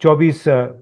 24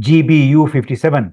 GBU-57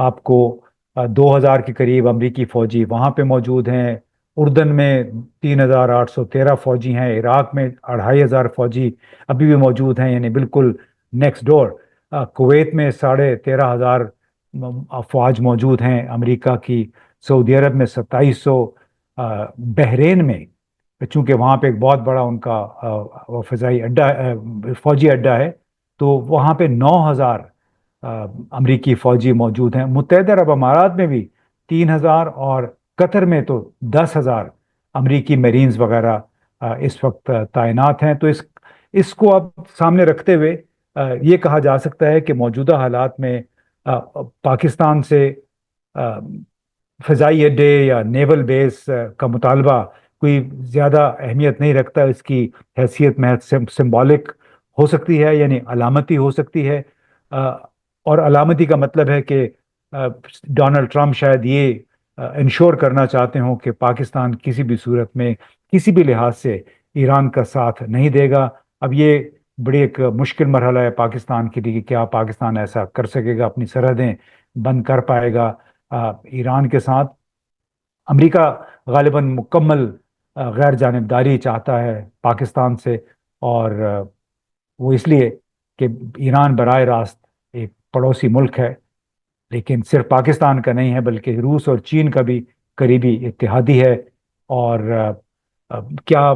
آپ کو 2,000 کے قریب امریکی فوجی وہاں پہ موجود ہیں، اردن میں 3,813 فوجی ہیں، عراق میں 2,500 فوجی ابھی بھی موجود ہیں، یعنی بالکل نیکسٹ ڈور۔ کویت میں 13,500 افواج موجود ہیں امریکہ کی، سعودی عرب میں 2,700، بحرین میں چونکہ وہاں پہ ایک بہت بڑا ان کا فضائی اڈا فوجی اڈا ہے، تو وہاں پہ 9,000 امریکی فوجی موجود ہیں۔ متحدہ عرب امارات میں بھی 3,000، اور قطر میں تو 10,000 امریکی میرینز وغیرہ اس وقت تعینات ہیں۔ تو اس کو اب سامنے رکھتے ہوئے یہ کہا جا سکتا ہے کہ موجودہ حالات میں پاکستان سے فضائی اڈے یا نیول بیس کا مطالبہ کوئی زیادہ اہمیت نہیں رکھتا، اس کی حیثیت محض سمبولک ہو سکتی ہے، یعنی علامتی ہو سکتی ہے۔ اور علامتی کا مطلب ہے کہ ڈونلڈ ٹرمپ شاید یہ انشور کرنا چاہتے ہوں کہ پاکستان کسی بھی صورت میں کسی بھی لحاظ سے ایران کا ساتھ نہیں دے گا۔ اب یہ بڑی ایک مشکل مرحلہ ہے پاکستان کے لیے کہ کیا پاکستان ایسا کر سکے گا، اپنی سرحدیں بند کر پائے گا ایران کے ساتھ۔ امریکہ غالباً مکمل غیر جانبداری چاہتا ہے پاکستان سے، اور وہ اس لیے کہ ایران براہ راست ایک پڑوسی ملک ہے، لیکن صرف پاکستان کا نہیں ہے بلکہ روس اور چین کا بھی قریبی اتحادی ہے۔ اور کیا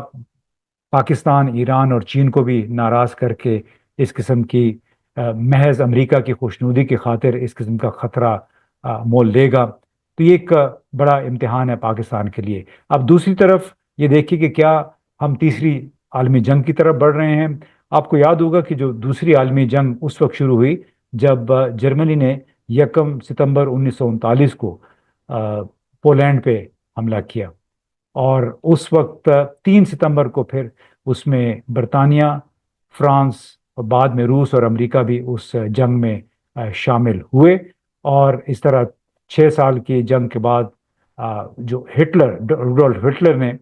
پاکستان ایران اور چین کو بھی ناراض کر کے اس قسم کی محض امریکہ کی خوشنودی کی خاطر اس قسم کا خطرہ مول لے گا؟ تو یہ ایک بڑا امتحان ہے پاکستان کے لیے۔ اب دوسری طرف یہ دیکھیے کہ کیا ہم تیسری عالمی جنگ کی طرف بڑھ رہے ہیں۔ آپ کو یاد ہوگا کہ جو دوسری عالمی جنگ اس وقت شروع ہوئی جب جرمنی نے 1 ستمبر 1939 کو پولینڈ پہ حملہ کیا، اور اس وقت 3 ستمبر کو پھر اس میں برطانیہ، فرانس اور بعد میں روس اور امریکہ بھی اس جنگ میں شامل ہوئے۔ اور اس طرح 6 سال کی جنگ کے بعد جو روڈولف ہٹلر نے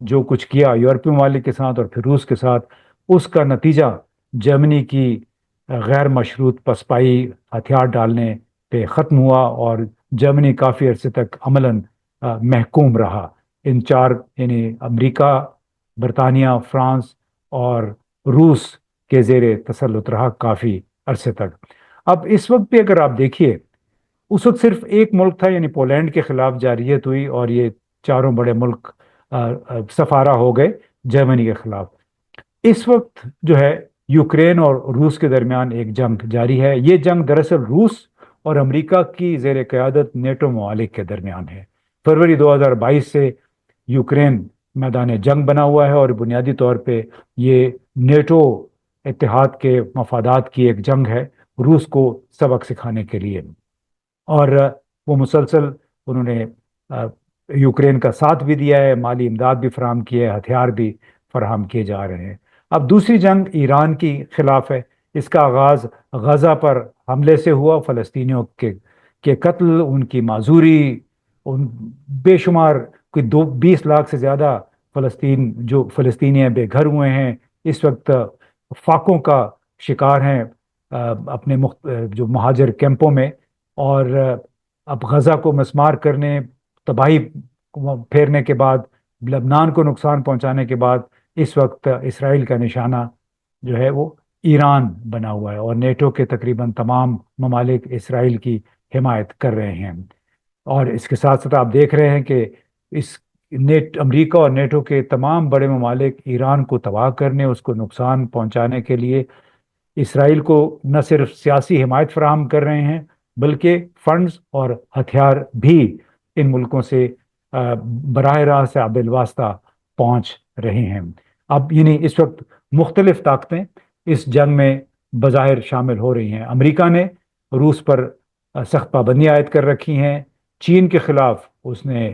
جو کچھ کیا یورپی ممالک کے ساتھ اور پھر روس کے ساتھ، اس کا نتیجہ جرمنی کی غیر مشروط پسپائی ہتھیار ڈالنے پہ ختم ہوا، اور جرمنی کافی عرصے تک عملاً محکوم رہا ان چار، یعنی امریکہ، برطانیہ، فرانس اور روس کے زیر تسلط رہا کافی عرصے تک۔ اب اس وقت بھی اگر آپ دیکھیے، اس وقت صرف ایک ملک تھا، یعنی پولینڈ کے خلاف جارحیت ہوئی، اور یہ چاروں بڑے ملک سفارہ ہو گئے جرمنی کے خلاف۔ اس وقت جو ہے یوکرین اور روس کے درمیان ایک جنگ جاری ہے۔ یہ جنگ دراصل روس اور امریکہ کی زیر قیادت نیٹو ممالک کے درمیان ہے۔ فروری 2022 سے یوکرین میدان جنگ بنا ہوا ہے، اور بنیادی طور پہ یہ نیٹو اتحاد کے مفادات کی ایک جنگ ہے، روس کو سبق سکھانے کے لیے۔ اور وہ مسلسل انہوں نے یوکرین کا ساتھ بھی دیا ہے، مالی امداد بھی فراہم کی ہے، ہتھیار بھی فراہم کیے جا رہے ہیں۔ اب دوسری جنگ ایران کی خلاف ہے۔ اس کا آغاز غزہ پر حملے سے ہوا، فلسطینیوں کے قتل، ان کی معذوری، ان بے شمار کوئی 20 لاکھ سے زیادہ جو فلسطینی بے گھر ہوئے ہیں، اس وقت فاقوں کا شکار ہیں اپنے جو مہاجر کیمپوں میں۔ اور اب غزہ کو مسمار کرنے، تباہی پھیرنے کے بعد، لبنان کو نقصان پہنچانے کے بعد، اس وقت اسرائیل کا نشانہ جو ہے وہ ایران بنا ہوا ہے، اور نیٹو کے تقریباً تمام ممالک اسرائیل کی حمایت کر رہے ہیں۔ اور اس کے ساتھ ساتھ آپ دیکھ رہے ہیں کہ امریکہ اور نیٹو کے تمام بڑے ممالک ایران کو تباہ کرنے، اس کو نقصان پہنچانے کے لیے اسرائیل کو نہ صرف سیاسی حمایت فراہم کر رہے ہیں بلکہ فنڈز اور ہتھیار بھی ان ملکوں سے براہ راست یا بالواسطہ پہنچ رہے ہیں۔ اب یعنی اس وقت مختلف طاقتیں اس جنگ میں بظاہر شامل ہو رہی ہیں۔ امریکہ نے روس پر سخت پابندیاں عائد کر رکھی ہیں، چین کے خلاف اس نے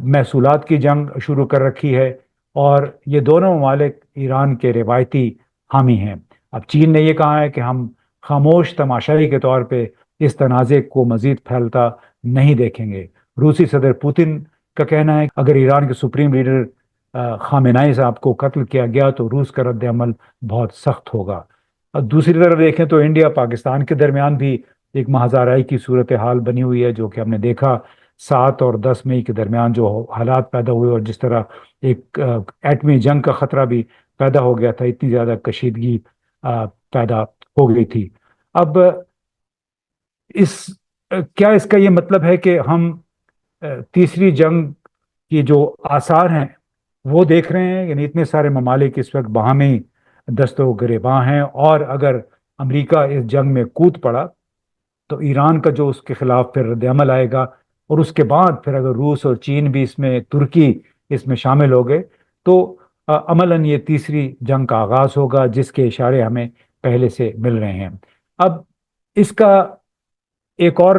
محصولات کی جنگ شروع کر رکھی ہے، اور یہ دونوں ممالک ایران کے روایتی حامی ہیں۔ اب چین نے یہ کہا ہے کہ ہم خاموش تماشائی کے طور پہ اس تنازع کو مزید پھیلتا نہیں دیکھیں گے۔ روسی صدر پوتن کا کہنا ہے کہ اگر ایران کے سپریم لیڈر خامنائی صاحب کو قتل کیا گیا تو روس کا رد عمل بہت سخت ہوگا۔ اور دوسری طرف دیکھیں تو انڈیا پاکستان کے درمیان بھی ایک مہازارائی کی صورتحال بنی ہوئی ہے، جو کہ ہم نے دیکھا 7 اور 10 مئی کے درمیان جو حالات پیدا ہوئے، اور جس طرح ایک ایٹمی جنگ کا خطرہ بھی پیدا ہو گیا تھا، اتنی زیادہ کشیدگی پیدا ہو گئی تھی۔ اب اس کیا اس کا یہ مطلب ہے کہ ہم تیسری جنگ کی جو آثار ہیں وہ دیکھ رہے ہیں؟ یعنی اتنے سارے ممالک اس وقت باہمی دست و گریباں ہیں، اور اگر امریکہ اس جنگ میں کود پڑا تو ایران کا جو اس کے خلاف پھر رد عمل آئے گا، اور اس کے بعد پھر اگر روس اور چین بھی اس میں، ترکی اس میں شامل ہو گئے، تو عملاً یہ تیسری جنگ کا آغاز ہوگا، جس کے اشارے ہمیں پہلے سے مل رہے ہیں۔ اب اس کا ایک اور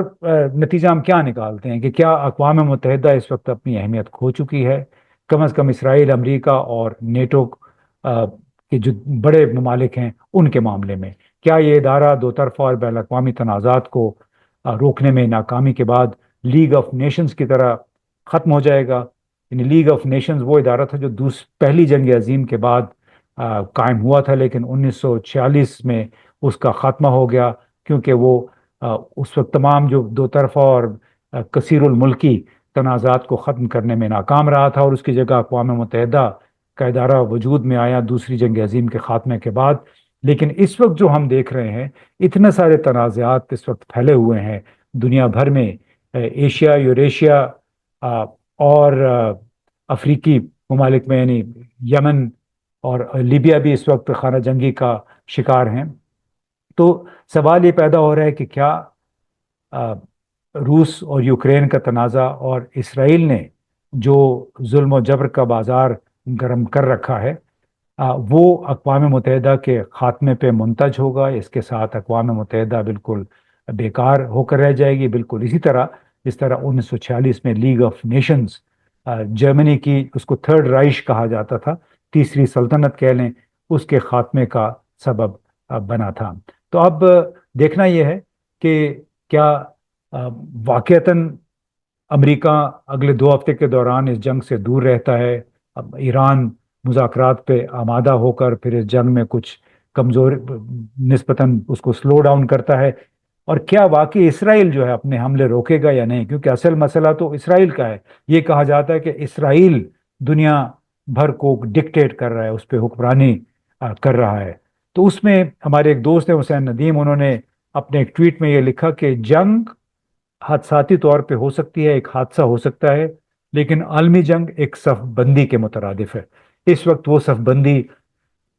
نتیجہ ہم کیا نکالتے ہیں کہ کیا اقوام متحدہ اس وقت اپنی اہمیت کھو چکی ہے؟ کم از کم اسرائیل، امریکہ اور نیٹو کے جو بڑے ممالک ہیں ان کے معاملے میں کیا یہ ادارہ دو طرفہ اور بین الاقوامی تنازعات کو روکنے میں ناکامی کے بعد لیگ آف نیشنز کی طرح ختم ہو جائے گا؟ یعنی لیگ آف نیشنز وہ ادارہ تھا جو پہلی جنگ عظیم کے بعد قائم ہوا تھا، لیکن 1946 میں اس کا خاتمہ ہو گیا، کیونکہ وہ اس وقت تمام جو دو طرفہ اور کثیر الملکی تنازعات کو ختم کرنے میں ناکام رہا تھا، اور اس کی جگہ اقوام متحدہ کا ادارہ وجود میں آیا دوسری جنگ عظیم کے خاتمے کے بعد۔ لیکن اس وقت جو ہم دیکھ رہے ہیں، اتنے سارے تنازعات اس وقت پھیلے ہوئے ہیں دنیا بھر میں، ایشیا، یوریشیا، اور افریقی ممالک میں، یعنی یمن اور لیبیا بھی اس وقت خانہ جنگی کا شکار ہیں۔ تو سوال یہ پیدا ہو رہا ہے کہ کیا آ، روس اور یوکرین کا تنازع اور اسرائیل نے جو ظلم و جبر کا بازار گرم کر رکھا ہے، وہ اقوام متحدہ کے خاتمے پہ منتج ہوگا؟ اس کے ساتھ اقوام متحدہ بالکل بیکار ہو کر رہ جائے گی، بالکل اسی طرح جس طرح 1946 میں لیگ آف نیشنز، جرمنی کی، اس کو تھرڈ رائش کہا جاتا تھا، تیسری سلطنت کہہ لیں، اس کے خاتمے کا سبب بنا تھا۔ تو اب دیکھنا یہ ہے کہ کیا واقعتاً امریکہ اگلے 2 ہفتے کے دوران اس جنگ سے دور رہتا ہے؟ اب ایران مذاکرات پہ آمادہ ہو کر پھر اس جنگ میں کچھ کمزور نسبتاً اس کو سلو ڈاؤن کرتا ہے؟ اور کیا واقعی اسرائیل جو ہے اپنے حملے روکے گا یا نہیں؟ کیونکہ اصل مسئلہ تو اسرائیل کا ہے۔ یہ کہا جاتا ہے کہ اسرائیل دنیا بھر کو ڈکٹیٹ کر رہا ہے، اس پہ حکمرانی کر رہا ہے۔ تو اس میں ہمارے ایک دوست ہیں حسین ندیم، انہوں نے اپنے ایک ٹویٹ میں یہ لکھا کہ جنگ حادثاتی طور پہ ہو سکتی ہے، ایک حادثہ ہو سکتا ہے، لیکن عالمی جنگ ایک صف بندی کے مترادف ہے۔ اس وقت وہ صف بندی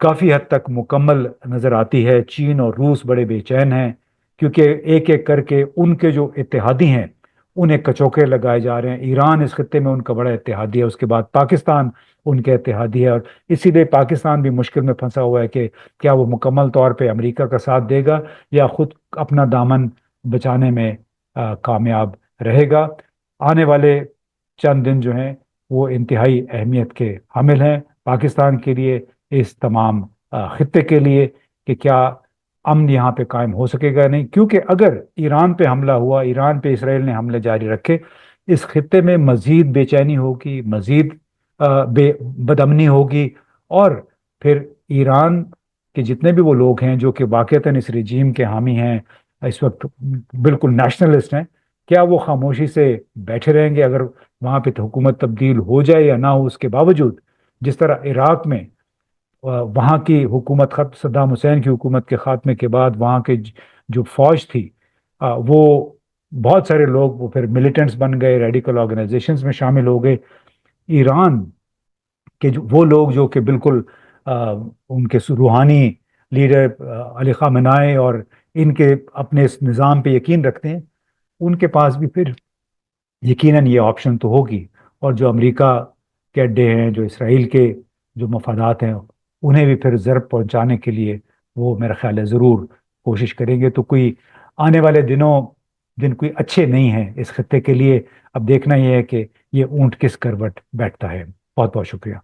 کافی حد تک مکمل نظر آتی ہے۔ چین اور روس بڑے بے چین ہیں، کیونکہ ایک ایک کر کے ان کے جو اتحادی ہیں انہیں کچوکے لگائے جا رہے ہیں۔ ایران اس خطے میں ان کا بڑا اتحادی ہے، اس کے بعد پاکستان ان کے اتحادی ہے، اور اسی لیے پاکستان بھی مشکل میں پھنسا ہوا ہے کہ کیا وہ مکمل طور پہ امریکہ کا ساتھ دے گا یا خود اپنا دامن بچانے میں کامیاب رہے گا۔ آنے والے چند دن جو ہیں وہ انتہائی اہمیت کے حامل ہیں پاکستان کے لیے، اس تمام خطے کے لیے، کہ کیا امن یہاں پہ قائم ہو سکے گا نہیں، کیونکہ اگر ایران پہ حملہ ہوا، ایران پہ اسرائیل نے حملے جاری رکھے، اس خطے میں مزید بے چینی ہوگی، مزید بے بدامنی ہوگی، اور پھر ایران کے جتنے بھی وہ لوگ ہیں جو کہ واقعتاً اس رجیم کے حامی ہیں، اس وقت بالکل نیشنلسٹ ہیں، کیا وہ خاموشی سے بیٹھے رہیں گے اگر وہاں پہ حکومت تبدیل ہو جائے یا نہ ہو؟ اس کے باوجود جس طرح عراق میں وہاں کی حکومت، صدام حسین کی حکومت کے خاتمے کے بعد وہاں کے جو فوج تھی، وہ بہت سارے لوگ وہ پھر ملیٹنٹس بن گئے، ریڈیکل آرگنائزیشنز میں شامل ہو گئے۔ ایران کہ وہ لوگ جو کہ بالکل ان کے روحانی لیڈر علی خامنہئی اور ان کے اپنے اس نظام پہ یقین رکھتے ہیں، ان کے پاس بھی پھر یقیناً یہ آپشن تو ہوگی، اور جو امریکہ کے اڈے ہیں، جو اسرائیل کے جو مفادات ہیں، انہیں بھی پھر ضرب پہنچانے کے لیے وہ میرا خیال ہے ضرور کوشش کریں گے۔ تو کوئی آنے والے دن کوئی اچھے نہیں ہیں اس خطے کے لیے۔ اب دیکھنا یہ ہے کہ یہ اونٹ کس کروٹ بیٹھتا ہے۔ بہت بہت شکریہ۔